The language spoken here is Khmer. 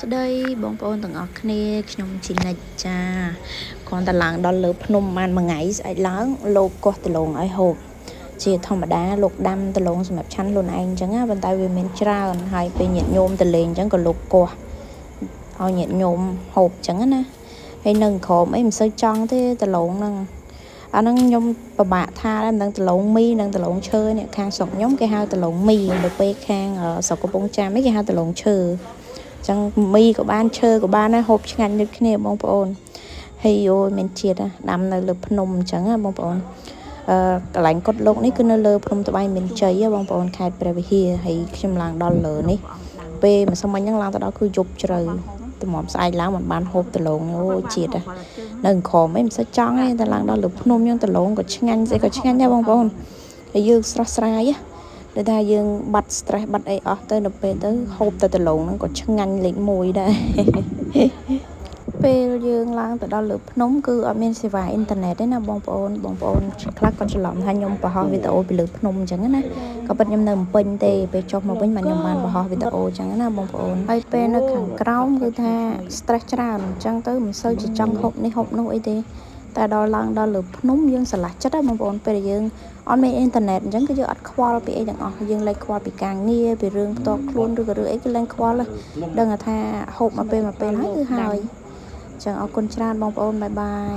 ស្ដីបងប្អូនទាំងអស់គ្នាខ្ញុំជីនិចចាគ្រាន់តែឡើងដល់លើភ្នំបានមួយថ្ងៃស្អែកឡើងលោកកោះដលងឲ្យហូបជាធម្មតាលោកដាំដលងសម្រាប់ឆាន់ខ្លួនឯងអញ្ចឹងណាប៉ុន្តែវាមានច្រើនហើយពេលញាតិញោមទៅលេងអញ្ចឹងក៏លោកកោះឲ្យញាតិញោមហូបអញ្ចឹងណាហើយនៅក្រោមអីមិនសូវចង់ទេដលងហ្នឹងអាហ្នឹងខ្ញុំពិបាកថាដែរមិនដឹងដលងមីនិងដលងឈើនេះខាងស្រុកខ្ញុំគេហៅដលងមីទៅពេលខាងស្រុកកំពង់ចាមគេហៅដលងឈើចឹងមីក៏បានឈើក៏បានដែរហូបឆ្ងាញ់ដូចគ្នាបងប្អូនហើយយោមានជាតិដាំនៅលើភ្នំអញ្ចឹងបងប្អូនកន្លែងកុដលោកនេះគឺនៅលើភ្នំត្បៃមានជ័យបងប្អូនខេត្តព្រះវិហារហើយខ្ញុំឡើងដល់លើនេះពេលម្សិលមិញហ្នឹងឡើងទៅដល់គឺយប់ជ្រៅតម្រាំស្អែកឡើងមិនបានហូបដលងអូជាតិនៅក្រមអីមិនសូវចង់ទេតែឡើងដល់លើភ្នំហ្នឹងដលងក៏ឆ្ងាញ់ស្អីក៏ឆ្ងាញ់ដែរបងប្អូនហើយយើងស្រស់ស្រាយដូចថាយើងបាត់ stress បាត់អីអស់ទៅដល់ពេលទៅហូបតែដលងហ្នឹងក៏ឆ្ងាញ់លេខ1ដែរពេលយើងឡើងទៅដល់លើភ្នំគឺអត់មានសេវាអ៊ីនធឺណិតទេណាបងប្អូនខ្លះក៏ច្រឡំថាខ្ញុំបង្ហោះវីដេអូពីលើភ្នំអញ្ចឹងណាក៏ប៉ុន្តែខ្ញុំនៅមិនពេញទេពេលចុះមកវិញខ្ញុំបានបង្ហោះវីដេអូអញ្ចឹងណាបងប្អូនហើយពេលនៅខាងក្រោមគឺថា stress ច្រើនអញ្ចឹងទៅមិនសូវជាចង់ហូបនេះហូបនោះអីទេតែដល់ឡើងដល់លើភ្នំយើងស្រឡះចិត្តហ្នឹងបងប្អូនពេលយើងអត់មានអ៊ីនធឺណិតអញ្ចឹងគឺយើងអត់ខ្វល់ពីអីទាំងអស់យើងលែងខ្វល់ពីការងារពីរឿងផ្ទាល់ខ្លួនឬក៏រឿងអីគឺលែងខ្វល់ដឹងថាហូបមកពេលហើយគឺហើយអញ្ចឹងអរគុណច្រើនបងប្អូនបាយបាយ